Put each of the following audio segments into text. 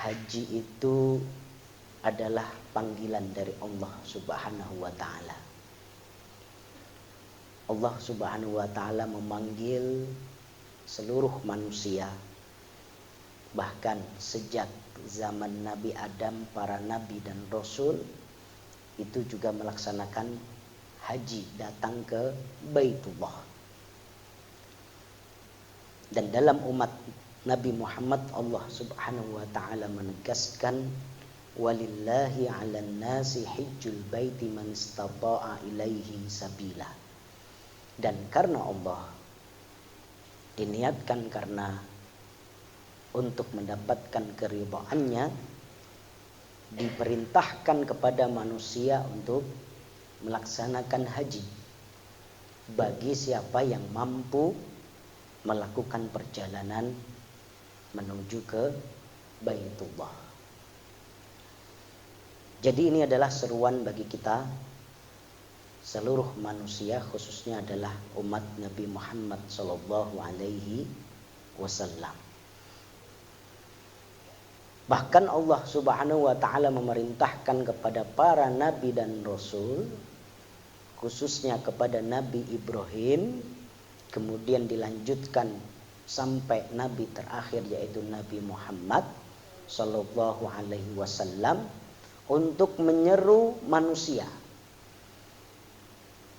haji itu adalah panggilan dari Allah Subhanahu wa taala. Allah Subhanahu wa taala memanggil seluruh manusia, bahkan sejak zaman Nabi Adam, para nabi dan rasul itu juga melaksanakan haji, datang ke Baitullah. Dan dalam umat Nabi Muhammad, Allah Subhanahu wa taala menegaskan, walillahi 'alan nasi hijjul baiti man istata'a ilaihi sabila. Dan karena Allah diniatkan karena untuk mendapatkan keridhaannya, diperintahkan kepada manusia untuk melaksanakan haji bagi siapa yang mampu melakukan perjalanan menuju ke Baitullah. Jadi ini adalah seruan bagi kita seluruh manusia, khususnya adalah umat Nabi Muhammad sallallahu alaihi wasallam. Bahkan Allah Subhanahu wa taala memerintahkan kepada para nabi dan rasul, khususnya kepada Nabi Ibrahim, kemudian dilanjutkan sampai nabi terakhir yaitu Nabi Muhammad sallallahu alaihi wasallam, untuk menyeru manusia,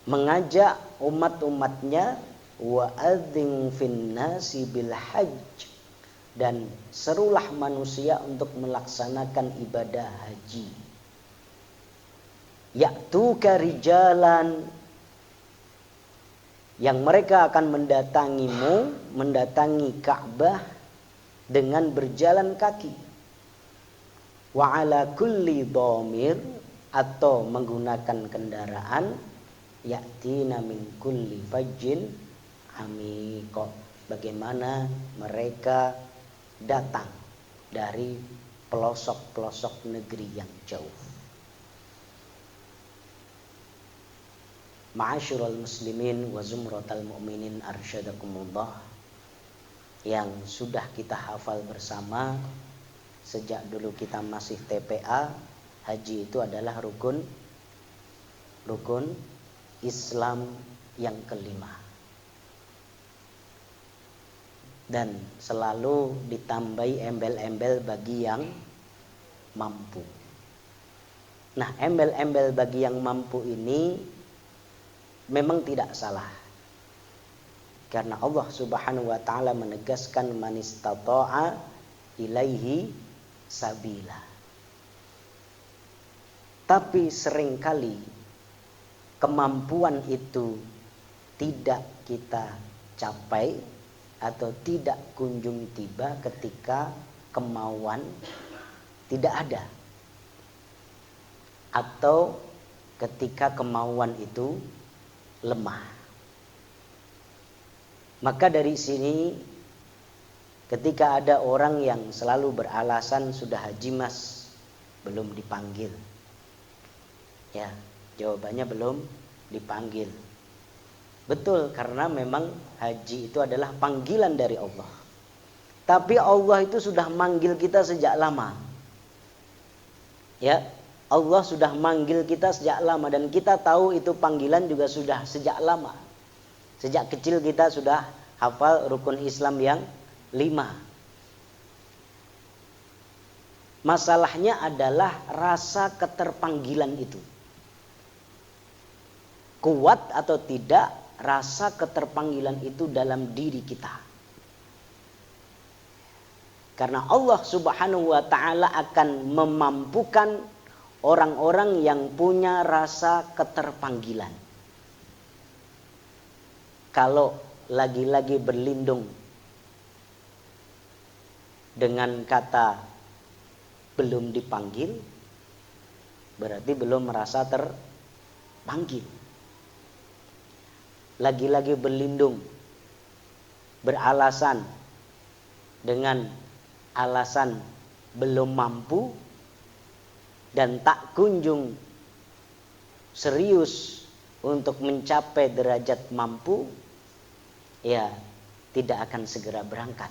mengajak umat-umatnya, wa adzin fin nasi bil hajj, dan serulah manusia untuk melaksanakan ibadah haji. Ya'tuka rijalan, yang mereka akan mendatangimu, mendatangi Ka'bah dengan berjalan kaki. Wa ala kulli dhamir, atau menggunakan kendaraan, ya'tina min kulli fajjin amiq, bagaimana mereka datang dari pelosok-pelosok negeri yang jauh. Ma'asyiral muslimin wa zumratal mu'minin arsyadakumullah, yang sudah kita hafal bersama sejak dulu kita masih TPA, haji itu adalah rukun Islam yang kelima. Dan selalu ditambahi embel-embel bagi yang mampu. Nah, embel-embel bagi yang mampu ini memang tidak salah. Karena Allah Subhanahu wa taala menegaskan man istata'a ilaihi sabila. Tapi seringkali kemampuan itu tidak kita capai atau tidak kunjung tiba ketika kemauan tidak ada, atau ketika kemauan itu lemah. Maka dari sini, ketika ada orang yang selalu beralasan sudah haji mas, belum dipanggil, ya jawabannya belum dipanggil. Betul, karena memang haji itu adalah panggilan dari Allah. Tapi Allah itu sudah manggil kita sejak lama. Ya, Allah sudah manggil kita sejak lama, dan kita tahu itu panggilan juga sudah sejak lama. Sejak kecil kita sudah hafal rukun Islam yang 5. Masalahnya adalah rasa keterpanggilan itu. Kuat atau tidak rasa keterpanggilan itu dalam diri kita. Karena Allah Subhanahu wa taala akan memampukan orang-orang yang punya rasa keterpanggilan. Kalau lagi-lagi berlindung dengan kata belum dipanggil, berarti belum merasa terpanggil. Lagi-lagi berlindung, beralasan dengan alasan belum mampu dan tak kunjung serius untuk mencapai derajat mampu, ya tidak akan segera berangkat.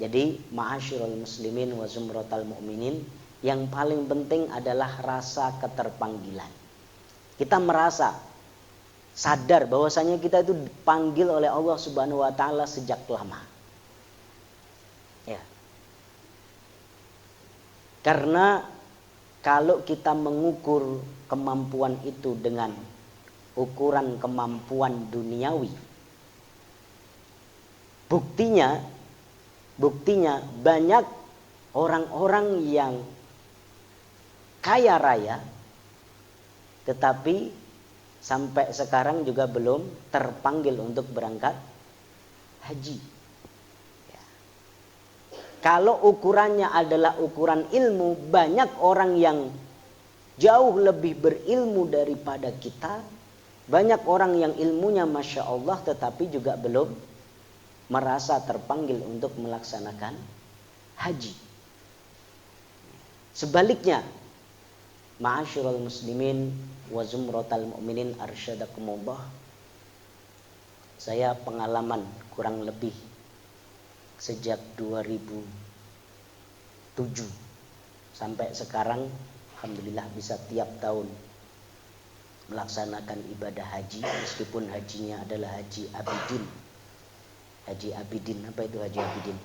Jadi ma'asyiral muslimin wa zumratal mu'minin, yang paling penting adalah rasa keterpanggilan. Kita merasa sadar bahwasanya kita itu dipanggil oleh Allah Subhanahu wa taala sejak lama. Ya. Karena kalau kita mengukur kemampuan itu dengan ukuran kemampuan duniawi, buktinya banyak orang-orang yang kaya raya tetapi sampai sekarang juga belum terpanggil untuk berangkat haji. Ya. Kalau ukurannya adalah ukuran ilmu, banyak orang yang jauh lebih berilmu daripada kita. Banyak orang yang ilmunya Masya Allah tetapi juga belum merasa terpanggil untuk melaksanakan haji. Sebaliknya, ma'asyiral muslimin wa zumratal mu'minin arsyadakumullah, saya pengalaman kurang lebih sejak 2007 sampai sekarang, alhamdulillah bisa tiap tahun melaksanakan ibadah haji, meskipun hajinya adalah haji abidin. Haji abidin, apa itu haji abidin?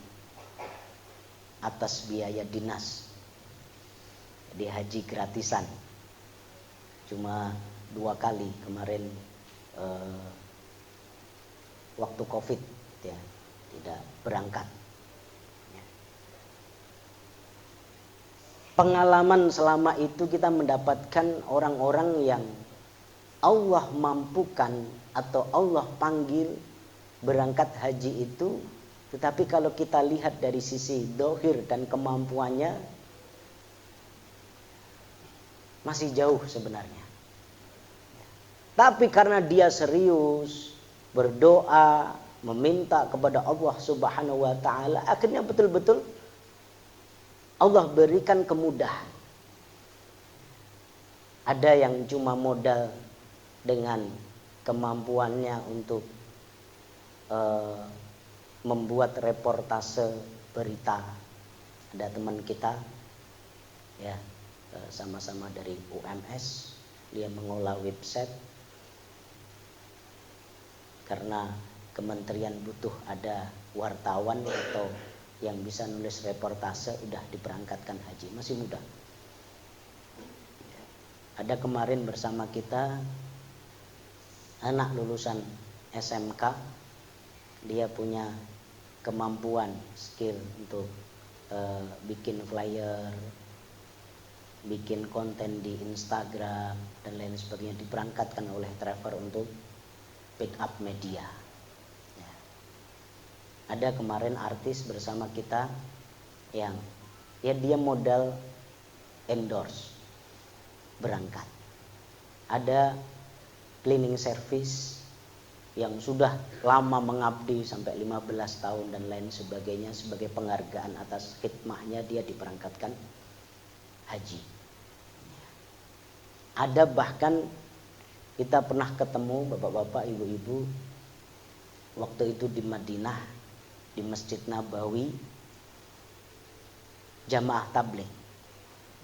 Atas biaya dinas. Jadi haji gratisan. Cuma 2 kali kemarin waktu Covid ya, tidak berangkat. Pengalaman selama itu kita mendapatkan orang-orang yang Allah mampukan atau Allah panggil berangkat haji itu, tetapi kalau kita lihat dari sisi dohir dan kemampuannya masih jauh sebenarnya. Tapi karena dia serius berdoa, meminta kepada Allah Subhanahu wa taala, akhirnya betul-betul Allah berikan kemudahan. Ada yang cuma modal dengan kemampuannya untuk membuat reportase berita. Ada teman kita ya, sama-sama dari UMS, dia mengolah website karena kementerian butuh ada wartawan atau yang bisa nulis reportase, udah diberangkatkan haji, masih muda. Ada kemarin bersama kita anak lulusan SMK, dia punya kemampuan, skill untuk bikin flyer, bikin konten di Instagram dan lain sebagainya, diberangkatkan oleh Traver untuk pick up media. Ya. Ada kemarin artis bersama kita yang ya dia modal endorse berangkat. Ada cleaning service yang sudah lama mengabdi sampai 15 tahun dan lain sebagainya, sebagai penghargaan atas khidmahnya dia diberangkatkan haji. Ada bahkan kita pernah ketemu bapak-bapak, ibu-ibu waktu itu di Madinah, di Masjid Nabawi, jamaah tabligh.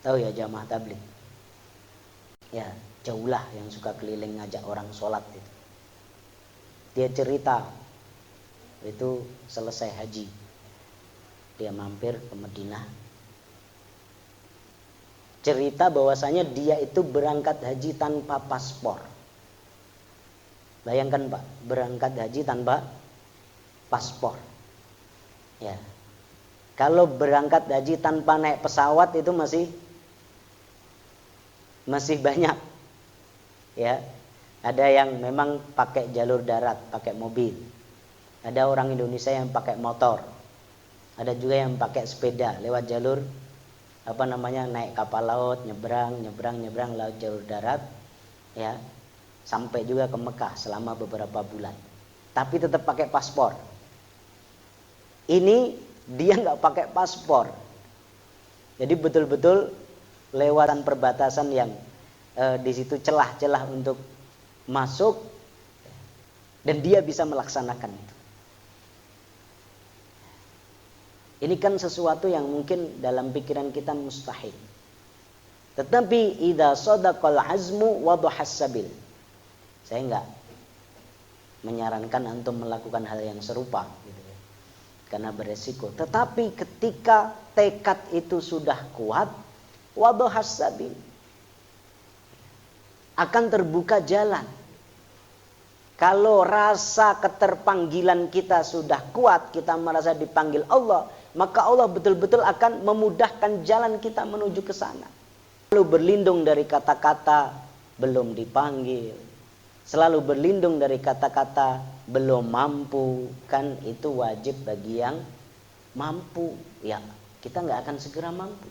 Tahu ya jamaah tabligh? Ya, jauhlah yang suka keliling ngajak orang sholat itu. Dia cerita itu selesai haji, dia mampir ke Madinah, cerita bahwasanya dia itu berangkat haji tanpa paspor. Bayangkan Pak, berangkat haji tanpa paspor. Ya. Kalau berangkat haji tanpa naik pesawat itu masih banyak. Ya. Ada yang memang pakai jalur darat, pakai mobil. Ada orang Indonesia yang pakai motor. Ada juga yang pakai sepeda lewat jalur naik kapal laut, nyebrang laut jalur darat, ya, sampai juga ke Mekah selama beberapa bulan. Tapi tetap pakai paspor. Ini dia nggak pakai paspor. Jadi betul-betul lewatan perbatasan yang di situ celah-celah untuk masuk, dan dia bisa melaksanakan itu. Ini kan sesuatu yang mungkin dalam pikiran kita mustahil. Tetapi idza sadaqal azmu wadhahas sabil. Saya enggak menyarankan antum melakukan hal yang serupa gitu ya. Karena beresiko. Tetapi ketika tekad itu sudah kuat, wadhahas sabil, akan terbuka jalan. Kalau rasa keterpanggilan kita sudah kuat, kita merasa dipanggil Allah, maka Allah betul-betul akan memudahkan jalan kita menuju ke sana. Selalu berlindung dari kata-kata belum dipanggil, selalu berlindung dari kata-kata belum mampu, kan itu wajib bagi yang mampu. Ya, kita nggak akan segera mampu.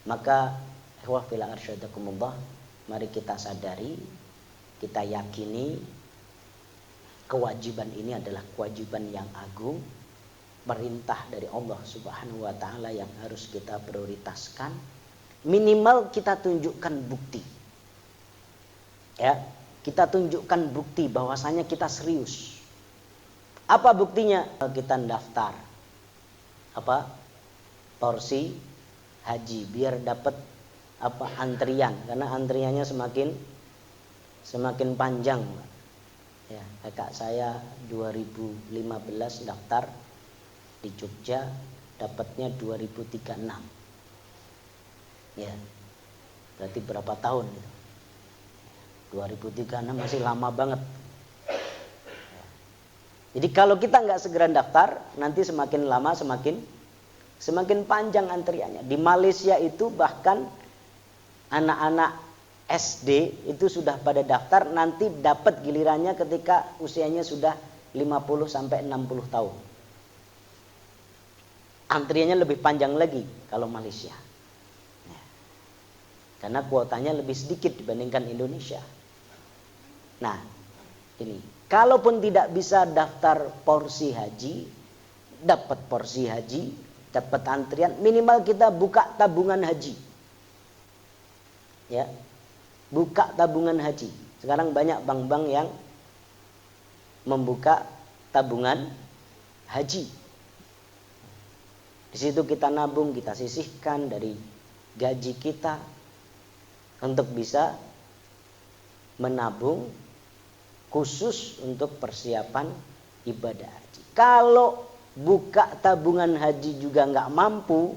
Maka ikhwah fillah arsyadakumullah, mari kita sadari, kita yakini kewajiban ini adalah kewajiban yang agung, perintah dari Allah Subhanahu wa taala yang harus kita prioritaskan. Minimal kita tunjukkan bukti. Ya, kita tunjukkan bukti bahwasanya kita serius. Apa buktinya? Kita daftar porsi haji biar dapat antrian, karena antriannya semakin panjang. Ya, kakak saya 2015 daftar di Jogja, dapatnya 2036. Ya, berarti berapa tahun gitu? 2036 masih lama banget. Ya. Jadi kalau kita nggak segera daftar, nanti semakin lama semakin panjang antriannya. Di Malaysia itu bahkan anak-anak SD itu sudah pada daftar, nanti dapat gilirannya ketika usianya sudah 50 sampai 60 tahun. Antriannya lebih panjang lagi kalau Malaysia. Ya. Karena kuotanya lebih sedikit dibandingkan Indonesia. Nah, ini kalaupun tidak bisa daftar porsi haji, dapat porsi haji, dapat antrian, minimal kita buka tabungan haji. Ya. Buka tabungan haji. Sekarang banyak bank-bank yang membuka tabungan haji. Di situ kita nabung, kita sisihkan dari gaji kita untuk bisa menabung khusus untuk persiapan ibadah haji. Kalau buka tabungan haji juga nggak mampu,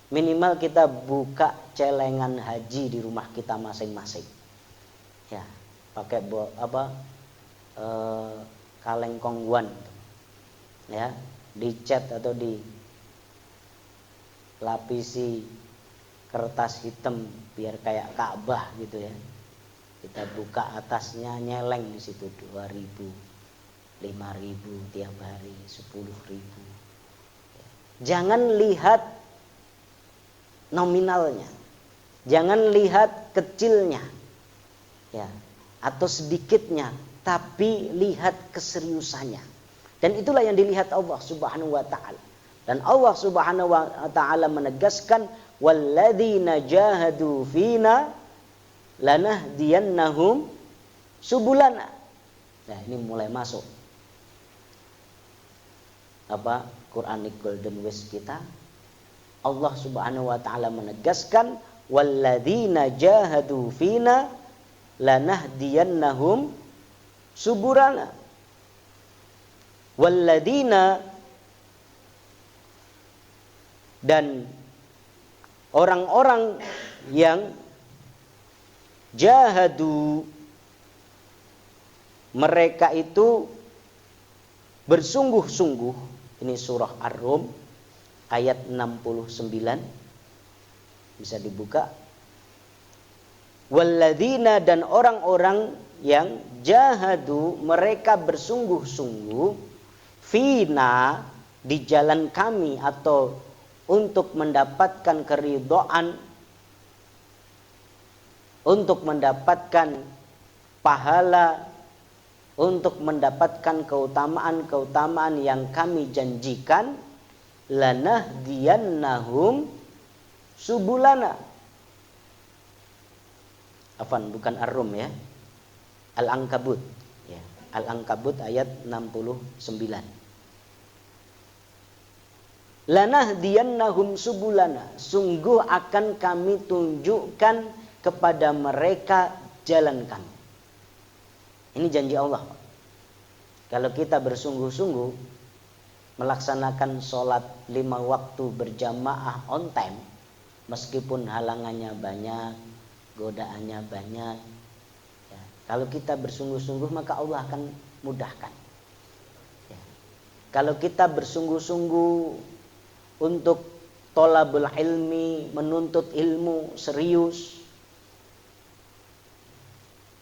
minimal kita buka celengan haji di rumah kita masing-masing. Ya, pakai kaleng kongguan. Ya, dicat atau dilapisi kertas hitam biar kayak Ka'bah gitu ya. Kita buka atasnya, nyeleng di situ 2.000, 5.000 tiap hari, 10.000. Jangan lihat nominalnya, jangan lihat kecilnya, ya, atau sedikitnya, tapi lihat keseriusannya. Dan itulah yang dilihat Allah Subhanahu wa taala. Dan Allah Subhanahu wa taala menegaskan, walladzina jahadu fina lanahdiyannahum subulana. Nah, ini mulai masuk Quranic Golden Ways kita. Allah Subhanahu wa taala menegaskan, walladzina jahadu fina lanahdiyannahum subulana. Walladzina, dan orang-orang yang jahadu, mereka itu bersungguh-sungguh. Ini surah Ar-Rum ayat 69, bisa dibuka. Walladzina, dan orang-orang yang jahadu, mereka bersungguh-sungguh, fina, di jalan kami, atau untuk mendapatkan keridhaan, untuk mendapatkan pahala, untuk mendapatkan keutamaan-keutamaan yang kami janjikan, lanahdiyannahum subulana. Afan, bukan Ar-Rum ya, Al-Ankabut ya. Al-Ankabut ayat 69. Lanahdiyannahum subulana, sungguh akan kami tunjukkan kepada mereka jalan kami. Ini janji Allah. Kalau kita bersungguh-sungguh melaksanakan sholat 5 waktu berjamaah on time, meskipun halangannya banyak, godaannya banyak, ya, kalau kita bersungguh-sungguh maka Allah akan mudahkan. Ya. Kalau kita bersungguh-sungguh untuk thalabul ilmi, menuntut ilmu serius,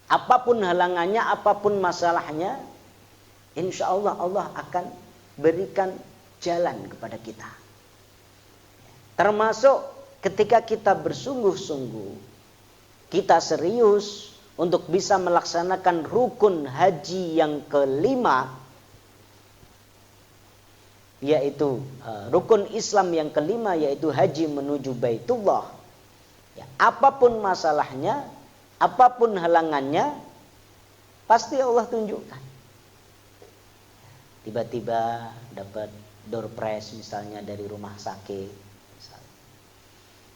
apapun halangannya, apapun masalahnya, insya Allah Allah akan berikan jalan kepada kita. Termasuk ketika kita bersungguh-sungguh, kita serius untuk bisa melaksanakan rukun haji yang kelima, yaitu rukun Islam yang kelima, yaitu haji menuju Baitullah. Ya, apapun masalahnya, apapun halangannya, pasti Allah tunjukkan. Tiba-tiba dapat door prize misalnya dari rumah sakit, misalnya.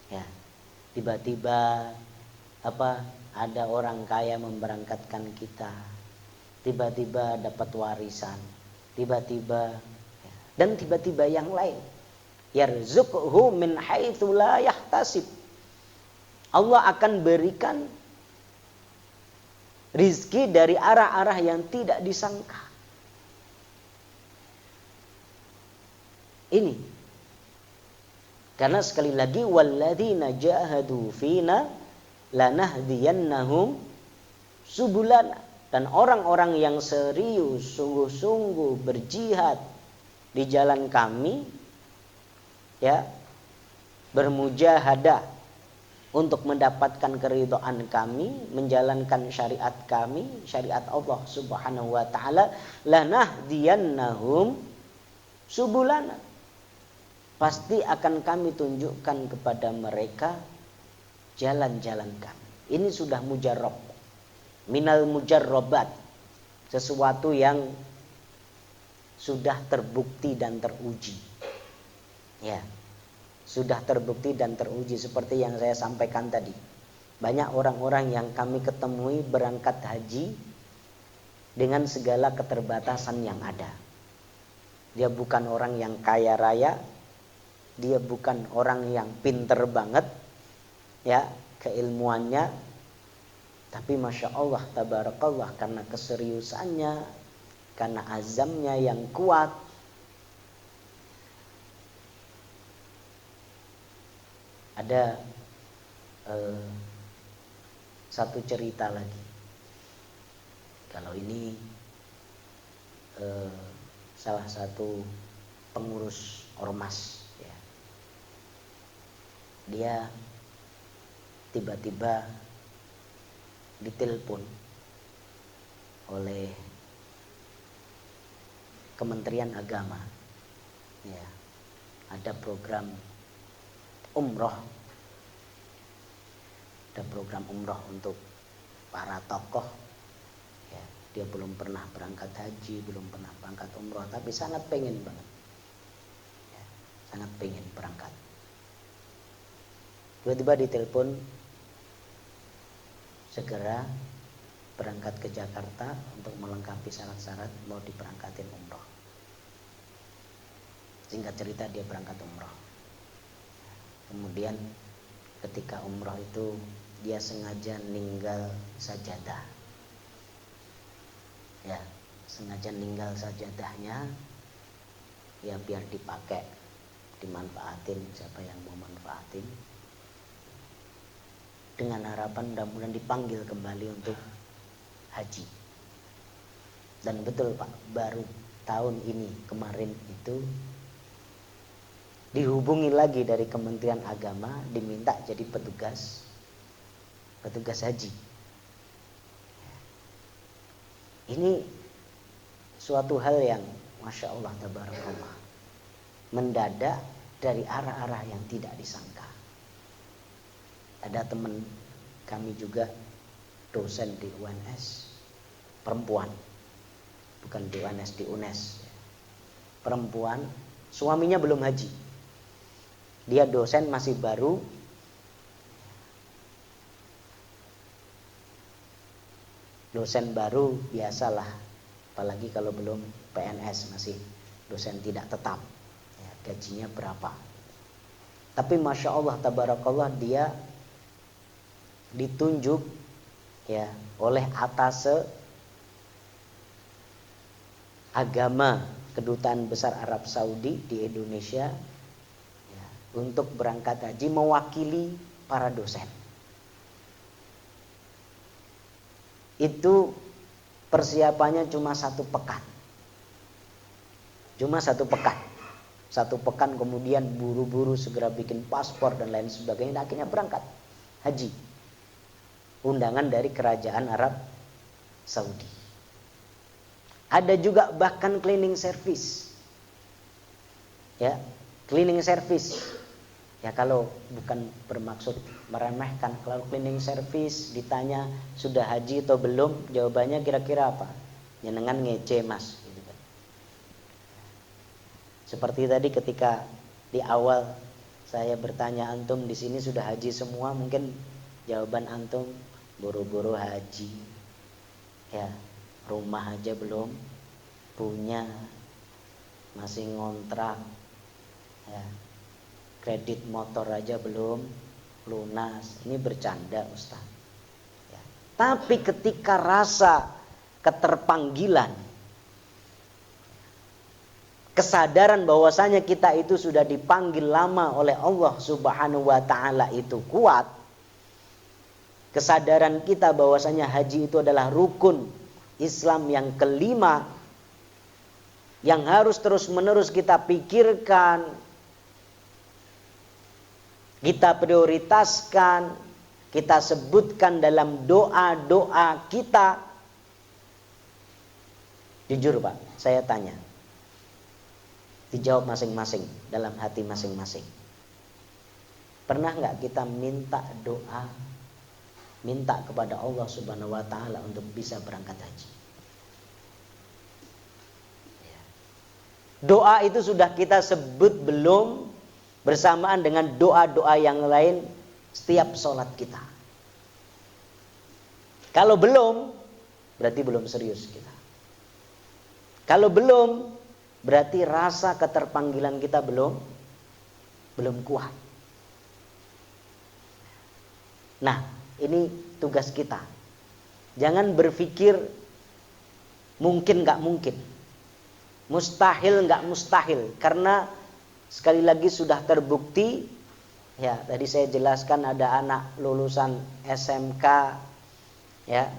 Ya, tiba-tiba ada orang kaya memberangkatkan kita, tiba-tiba dapat warisan, tiba-tiba ya, dan tiba-tiba yang lain. Yarzuqhu min haitsu la yahtasib. Allah akan berikan rizki dari arah-arah yang tidak disangka. Ini karena sekali lagi walladzina jahadu fina lanahdiyannahum subulana, dan orang-orang yang serius sungguh-sungguh berjihad di jalan kami, ya, bermujahadah untuk mendapatkan keridhaan kami, menjalankan syariat kami, syariat Allah Subhanahu wa taala, lanahdiyannahum subulana, pasti akan kami tunjukkan kepada mereka jalan-jalan kami. Ini sudah mujarrab, minal mujarrabat, sesuatu yang sudah terbukti dan teruji. Ya, sudah terbukti dan teruji seperti yang saya sampaikan tadi. Banyak orang-orang yang kami ketemui berangkat haji dengan segala keterbatasan yang ada. Dia bukan orang yang kaya raya, dia bukan orang yang pinter banget, ya, keilmuannya, tapi masya Allah tabarakallah, karena keseriusannya, karena azamnya yang kuat, ada satu cerita lagi. Kalau ini salah satu pengurus ormas, ya. Dia tiba-tiba ditelepon oleh Kementerian Agama, ya, ada program umroh, untuk para tokoh, ya. Dia belum pernah berangkat haji, belum pernah berangkat umroh, tapi sangat pengen banget, ya, sangat pengen berangkat. Tiba-tiba ditelepon, segera berangkat ke Jakarta untuk melengkapi syarat-syarat mau diberangkatin umroh. Singkat cerita dia berangkat umroh. Kemudian ketika umroh itu dia sengaja ninggal sajadah. Ya, sengaja ninggal sajadahnya, ya biar dipakai, dimanfaatin siapa yang mau manfaatin. Dengan harapan mudah-mudahan dipanggil kembali untuk haji. Dan betul Pak, baru tahun ini kemarin itu dihubungi lagi dari Kementerian Agama, diminta jadi petugas haji. Ini suatu hal yang masya Allah tabarakallah, mendadak dari arah-arah yang tidak disangka. Ada teman kami juga dosen di UNS, perempuan, bukan di UNS, di UNES, perempuan, suaminya belum haji, dia dosen masih baru, dosen baru biasalah, apalagi kalau belum PNS, masih dosen tidak tetap, ya, gajinya berapa. Tapi Masya Allah tabarakallah, dia ditunjuk ya oleh atase agama Kedutaan Besar Arab Saudi di Indonesia ya, untuk berangkat haji mewakili para dosen. Itu persiapannya cuma 1 pekan. Cuma 1 pekan. 1 pekan kemudian buru-buru segera bikin paspor dan lain sebagainya. Akhirnya berangkat haji. Undangan dari Kerajaan Arab Saudi. Ada juga bahkan cleaning service. Ya, cleaning service. Ya kalau bukan bermaksud meremehkan, kalau cleaning service ditanya sudah haji atau belum, jawabannya kira-kira apa? Jenengan ngece Mas, gitu kan. Seperti tadi ketika di awal saya bertanya antum di sini sudah haji semua, mungkin jawaban antum buru-buru haji. Ya, rumah aja belum punya, masih ngontrak. Ya. Kredit motor aja belum lunas. Ini bercanda Ustaz ya. Tapi ketika rasa keterpanggilan, kesadaran bahwasanya kita itu sudah dipanggil lama oleh Allah Subhanahu wa ta'ala itu kuat, kesadaran kita bahwasanya haji itu adalah rukun Islam yang kelima, yang harus terus menerus kita pikirkan, kita prioritaskan, kita sebutkan dalam doa-doa kita. Jujur Pak, saya tanya, dijawab masing-masing dalam hati masing-masing. Pernah nggak kita minta doa, minta kepada Allah Subhanahu wa ta'ala untuk bisa berangkat haji? Doa itu sudah kita sebut belum bersamaan dengan doa-doa yang lain setiap sholat kita? Kalau belum, berarti belum serius kita. Kalau belum, berarti rasa keterpanggilan kita belum kuat. Nah, ini tugas kita. Jangan berpikir mungkin gak mungkin, mustahil gak mustahil, karena sekali lagi sudah terbukti ya. Tadi saya jelaskan ada anak lulusan SMK ya,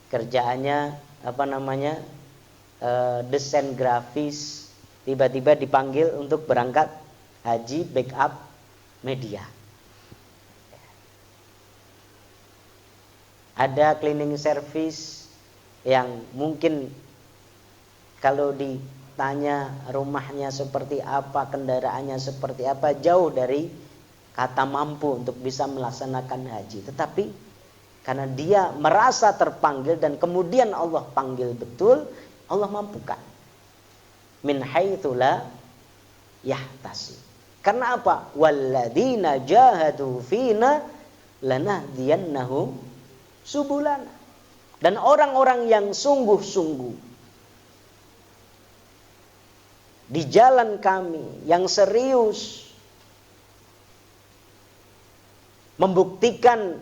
kerjaannya desain grafis, tiba-tiba dipanggil untuk berangkat haji backup media. Ada cleaning service yang mungkin kalau ditanya rumahnya seperti apa, kendaraannya seperti apa, jauh dari kata mampu untuk bisa melaksanakan haji. Tetapi karena dia merasa terpanggil dan kemudian Allah panggil betul, Allah mampukan. Min haitsu la yahtasib. Karena apa? Walladzina jahadu fina lanahdiyannahum subulana. Dan orang-orang yang sungguh-sungguh di jalan kami, yang serius membuktikan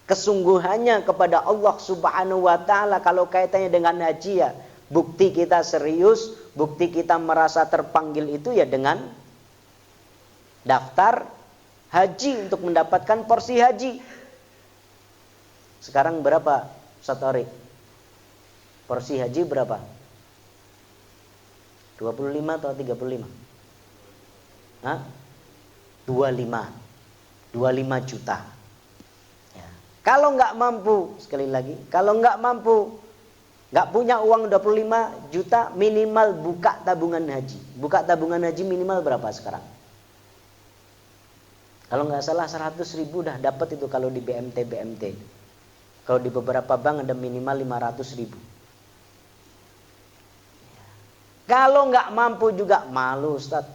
kesungguhannya kepada Allah Subhanahu wa ta'ala. Kalau kaitannya dengan haji ya, bukti kita serius, bukti kita merasa terpanggil itu ya dengan daftar haji untuk mendapatkan porsi haji. Sekarang berapa Ustaz? Porsi haji berapa? 25 atau 35? Hah? 25 juta ya. Kalau nggak mampu, sekali lagi, kalau nggak mampu, nggak punya uang 25 juta, minimal buka tabungan haji. Buka tabungan haji minimal berapa sekarang? Kalau nggak salah 100.000 udah dapat itu kalau di BMT. Kalau di beberapa bank ada minimal 500.000. Kalau nggak mampu juga malu Ustaz.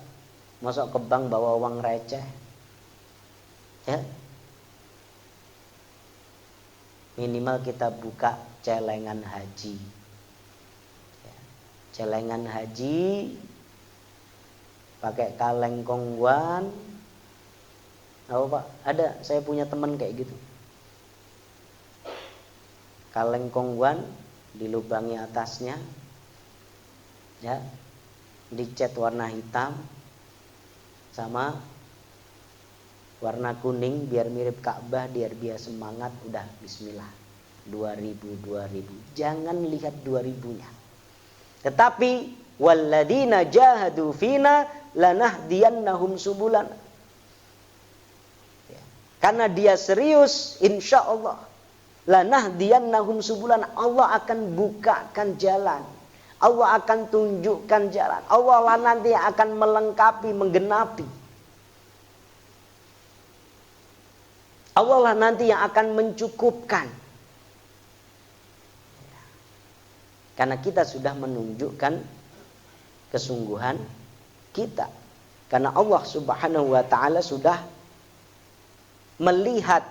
Masuk ke bank bawa uang receh. Ya. Minimal kita buka celengan haji. Ya. Celengan haji pakai kaleng kongguan. Oh Pak, ada, saya punya teman kayak gitu. Kaleng kongguan dilubangi atasnya, ya, dicat warna hitam sama warna kuning biar mirip Ka'bah, biar dia semangat. Udah bismillah, 2000. Jangan lihat 2000-nya, tetapi walladzina jahadu fina lanahdiyannahum subulan. Karena dia serius, insya Allah lanahdiyannahum subulan, Allah akan bukakan jalan, Allah akan tunjukkan jalan, Allah lah nanti akan melengkapi, menggenapi, Allah lah nanti yang akan mencukupkan. Karena kita sudah menunjukkan kesungguhan kita, karena Allah Subhanahu wa ta'ala sudah melihat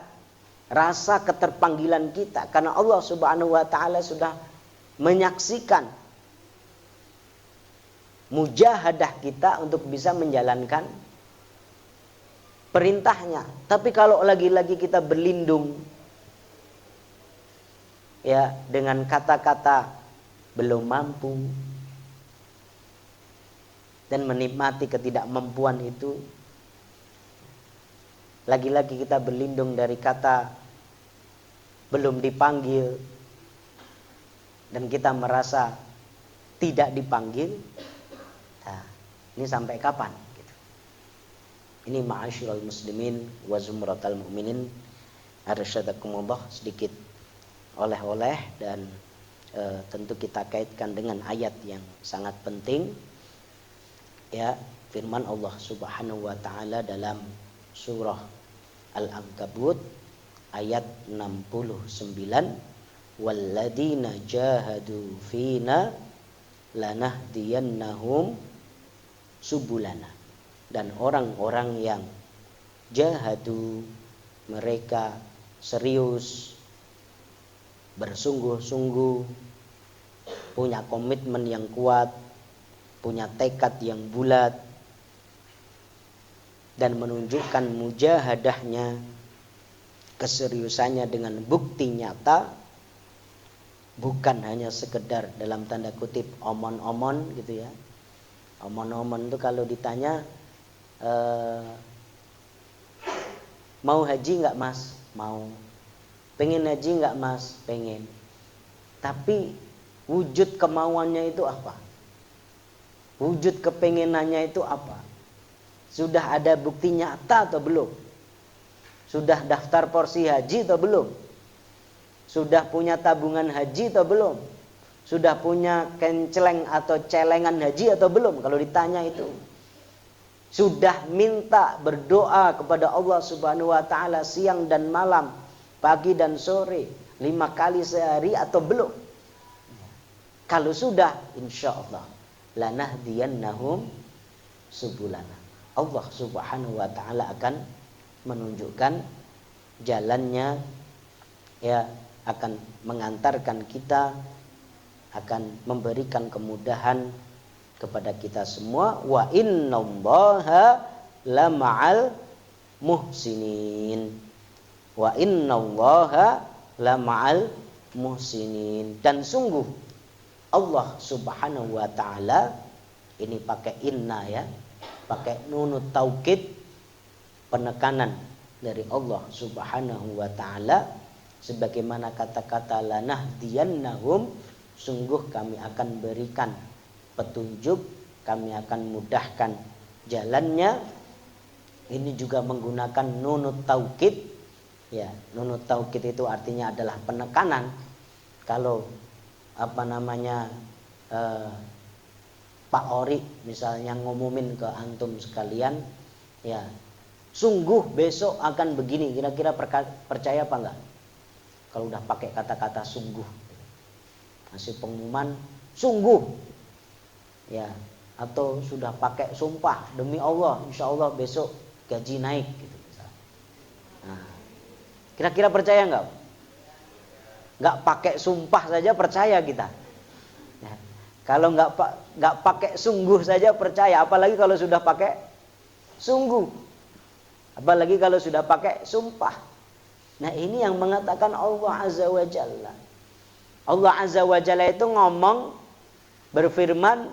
rasa keterpanggilan kita, karena Allah Subhanahu wa ta'ala sudah menyaksikan mujahadah kita untuk bisa menjalankan perintahnya. Tapi kalau lagi-lagi kita berlindung ya dengan kata-kata belum mampu dan menikmati ketidakmampuan itu, lagi-lagi kita berlindung dari kata belum dipanggil dan kita merasa tidak dipanggil. Nah, ini sampai kapan? Gitu. Ini ma'asyiral muslimin wa zumratal mu'minin, arsyadakumullah, sedikit oleh-oleh dan tentu kita kaitkan dengan ayat yang sangat penting. Ya, firman Allah Subhanahu wa ta'ala dalam surah Al-Ankabut ayat 69, walladzina jahadu fina lanahdiyannahum subulana. Dan orang-orang yang jahadu, mereka serius, bersungguh-sungguh, punya komitmen yang kuat, punya tekad yang bulat, dan menunjukkan mujahadahnya, keseriusannya dengan bukti nyata, bukan hanya sekedar dalam tanda kutip omon-omon gitu ya. Omon-omon itu kalau ditanya mau haji nggak mas? Mau. Pengen haji nggak mas? Pengen. Tapi wujud kemauannya itu apa? Wujud kepengenannya itu apa? Sudah ada bukti nyata atau belum? Sudah daftar porsi haji atau belum? Sudah punya tabungan haji atau belum? Sudah punya kenceleng atau celengan haji atau belum? Kalau ditanya itu. Sudah minta berdoa kepada Allah Subhanahu wa ta'ala siang dan malam, pagi dan sore, 5 kali sehari atau belum? Kalau sudah, insya Allah lanahdiyannahum subulana. Allah Subhanahu wa ta'ala akan menunjukkan jalannya, ya, akan mengantarkan kita, akan memberikan kemudahan kepada kita semua. Wa innallaha lama'al muhsinin. Wa innallaha lama'al muhsinin. Dan sungguh Allah Subhanahu wa ta'ala, ini pakai inna ya, pakai nunut taukid, penekanan dari Allah Subhanahu wa ta'ala, sebagaimana kata-kata lanahdiyannahum, sungguh kami akan berikan petunjuk, kami akan mudahkan jalannya. Ini juga menggunakan nunut taukid ya. Nunut taukid itu artinya adalah penekanan. Kalau Pak Ori misalnya ngumumin ke antum sekalian, ya, sungguh besok akan begini, kira-kira percaya apa enggak? Kalau udah pakai kata-kata sungguh, masih pengumuman sungguh, ya, atau sudah pakai sumpah demi Allah, insya Allah besok gaji naik gitu misalnya. Nah, kira-kira percaya nggak? Nggak pakai sumpah saja percaya kita. Ya. Kalau nggak pakai sungguh saja percaya, apalagi kalau sudah pakai sungguh, apalagi kalau sudah pakai sumpah. Nah ini yang mengatakan Allah Azza wa Jalla. Allah Azza wa Jalla itu ngomong, berfirman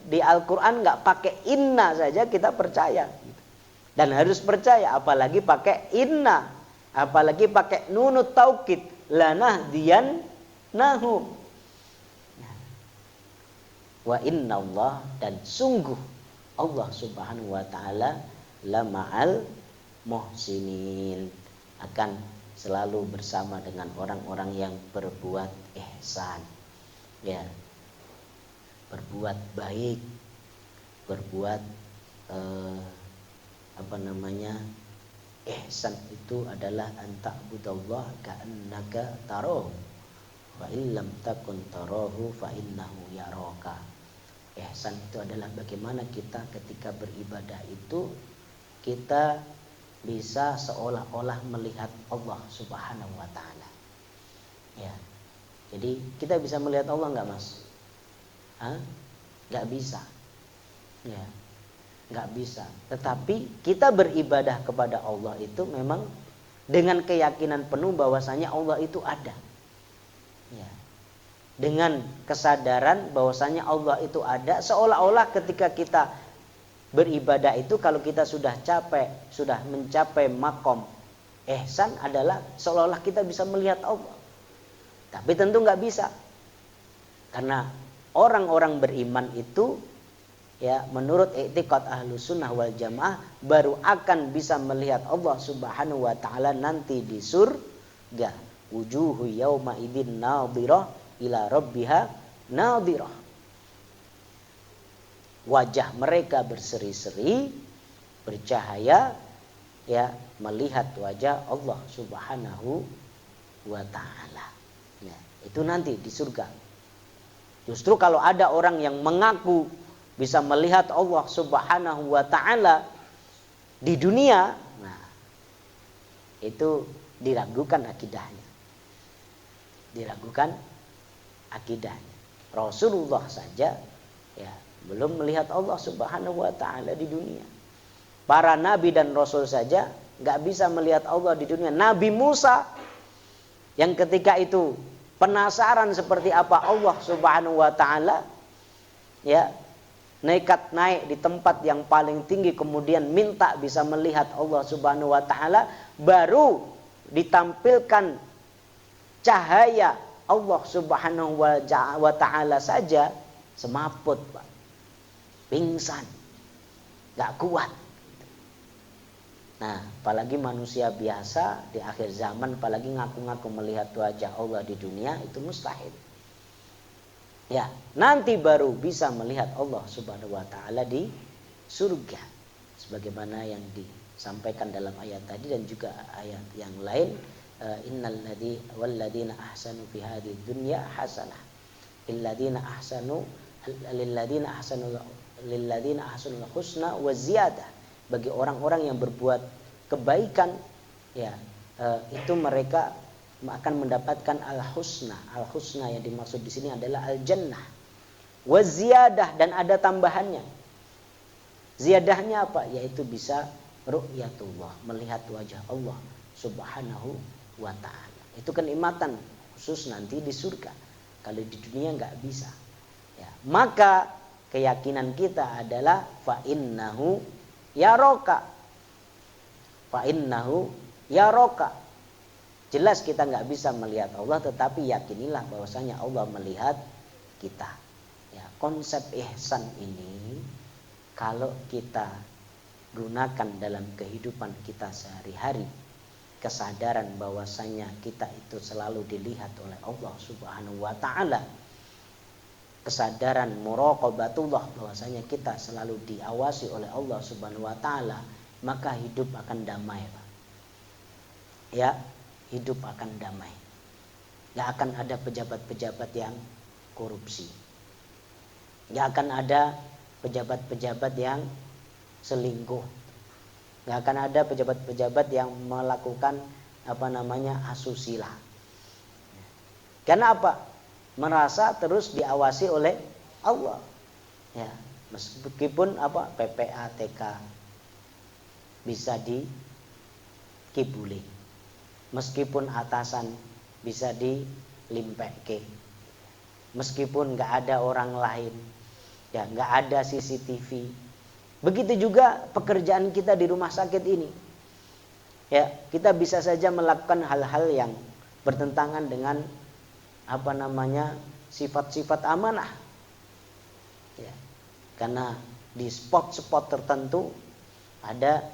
di Al-Quran nggak pakai inna saja kita percaya. Dan harus percaya, apalagi pakai inna, apalagi pakai nunut taukid, lanahdiyan nahu. Wa inna Allah, dan sungguh Allah subhanahu wa ta'ala la ma'al muhsinin, akan selalu bersama dengan orang-orang yang berbuat ihsan, ya, berbuat baik, berbuat ihsan itu adalah anta'budallah ka'annaka tarahu wa illam takun tarahu fa innahu yaraka. Ihsan itu adalah bagaimana kita ketika beribadah itu kita bisa seolah-olah melihat Allah Subhanahu wa ta'ala. Ya. Jadi kita bisa melihat Allah enggak, Mas? Enggak bisa. Ya. Enggak bisa. Tetapi kita beribadah kepada Allah itu memang dengan keyakinan penuh bahwasanya Allah itu ada. Ya. Dengan kesadaran bahwasanya Allah itu ada, seolah-olah ketika kita beribadah itu, kalau kita sudah mencapai makom ihsan, adalah seolah-olah kita bisa melihat Allah. Tapi tentu nggak bisa, karena orang-orang beriman itu, ya, menurut i'tiqad Ahlus Sunnah wal Jamaah, baru akan bisa melihat Allah Subhanahu wa ta'ala nanti di surga. Wujuhu yauma idzin nadhirah ila rabbiha nadhirah. Wajah mereka berseri-seri, bercahaya, ya, melihat wajah Allah Subhanahu wa ta'ala. Ya, itu nanti di surga. Justru kalau ada orang yang mengaku bisa melihat Allah Subhanahu wa ta'ala di dunia, nah, itu diragukan akidahnya. Diragukan akidahnya. Rasulullah saja, ya, belum melihat Allah Subhanahu wa ta'ala di dunia. Para nabi dan rasul saja gak bisa melihat Allah di dunia. Nabi Musa yang ketika itu penasaran seperti apa Allah Subhanahu wa ta'ala, ya, nekat naik di tempat yang paling tinggi, kemudian minta bisa melihat Allah Subhanahu wa ta'ala, baru ditampilkan cahaya Allah Subhanahu wa ta'ala saja semaput, Pak. Pingsan, gak kuat. Nah, apalagi manusia biasa di akhir zaman, apalagi ngaku-ngaku melihat wajah Allah di dunia, itu mustahil. Ya, nanti baru bisa melihat Allah Subhanahu wa ta'ala di surga, sebagaimana yang disampaikan dalam ayat tadi dan juga ayat yang lain. Walladzina ahsanu fi hadhihi dunya hasanah lilladzina ahsanu husna wa ziyadah. Bagi orang-orang yang berbuat kebaikan, ya, itu mereka akan mendapatkan al-husna. Al-husna yang dimaksud di sini adalah al-jannah. Wa ziyadah, dan ada tambahannya. Ziyadahnya apa? Yaitu bisa ru'yatullah, melihat wajah Allah Subhanahu wa ta'ala. Itu kenikmatan khusus nanti di surga. Kalau di dunia nggak bisa. Ya, maka keyakinan kita adalah fa innahu yaraka. Fa innahu yaraka. Jelas kita nggak bisa melihat Allah, tetapi yakinilah bahwasanya Allah melihat kita. Ya, konsep ihsan ini kalau kita gunakan dalam kehidupan kita sehari-hari, kesadaran bahwasanya kita itu selalu dilihat oleh Allah Subhanahu wa ta'ala, kesadaran muraqabatullah bahwasanya kita selalu diawasi oleh Allah Subhanahu wa ta'ala, maka hidup akan damai, Pak. Ya, hidup akan damai. Gak akan ada pejabat-pejabat yang korupsi. Gak akan ada pejabat-pejabat yang selingkuh. Nggak akan ada pejabat-pejabat yang melakukan asusila. Karena apa? Merasa terus diawasi oleh Allah. Ya, meskipun PPATK bisa dikibuli. Meskipun atasan bisa dilimpeke. Meskipun nggak ada orang lain, ya nggak ada CCTV. Begitu juga pekerjaan kita di rumah sakit ini. Ya, kita bisa saja melakukan hal-hal yang bertentangan dengan sifat-sifat amanah. Ya, karena di spot-spot tertentu ada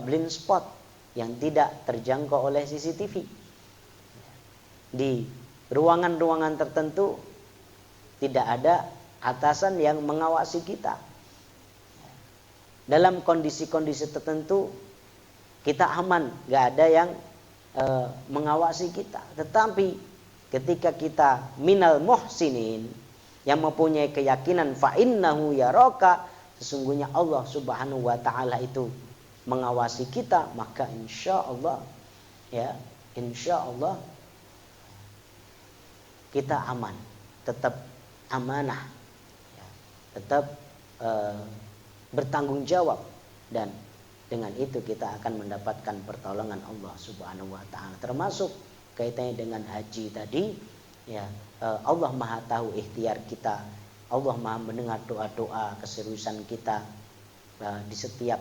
blind spot yang tidak terjangkau oleh CCTV. Di ruangan-ruangan tertentu tidak ada atasan yang mengawasi kita. Dalam kondisi-kondisi tertentu kita aman, nggak ada yang mengawasi kita. Tetapi ketika kita minal muhsinin, yang mempunyai keyakinan fa innahu yaraka, sesungguhnya Allah Subhanahu wa taala itu mengawasi kita, maka insyaallah kita aman, tetap amanah, tetap bertanggung jawab, dan dengan itu kita akan mendapatkan pertolongan Allah Subhanahu wa taala. Termasuk kaitannya dengan haji tadi, Allah Maha tahu ikhtiar kita. Allah Maha mendengar doa-doa keseriusan kita di setiap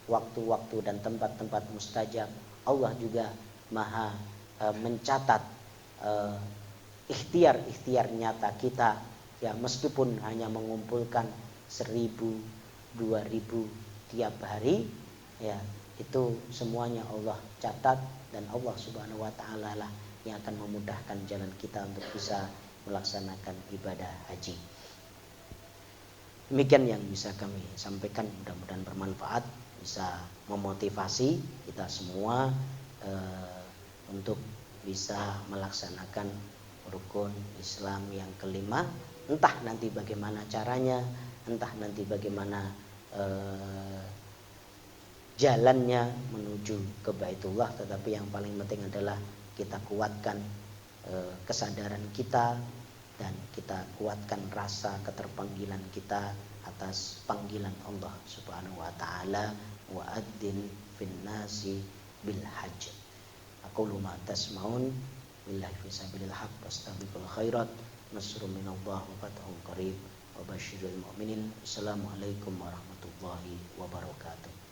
waktu-waktu dan tempat-tempat mustajab. Allah juga Maha mencatat ikhtiar-ikhtiar nyata kita, meskipun hanya mengumpulkan 1.000, 2.000 tiap hari, itu semuanya Allah catat, dan Allah Subhanahu wa taala lah yang akan memudahkan jalan kita untuk bisa melaksanakan ibadah haji. Demikian yang bisa kami sampaikan, mudah-mudahan bermanfaat, bisa memotivasi kita semua untuk bisa melaksanakan rukun Islam yang kelima. Entah nanti bagaimana caranya, entah nanti bagaimana jalannya menuju ke Baitullah, tetapi yang paling penting adalah kita kuatkan kesadaran kita, dan kita kuatkan rasa keterpanggilan kita atas panggilan Allah Subhanahu wa taala, wa adzin fin nasi bil hajj. Aqulu ma tasmaun, billahi fi sabilil haqq, wastabiqul khairat, nasrun minallah wa fathun qarib, wa basyiril mu'minin. Assalamualaikum warahmatullahi wabarakatuh.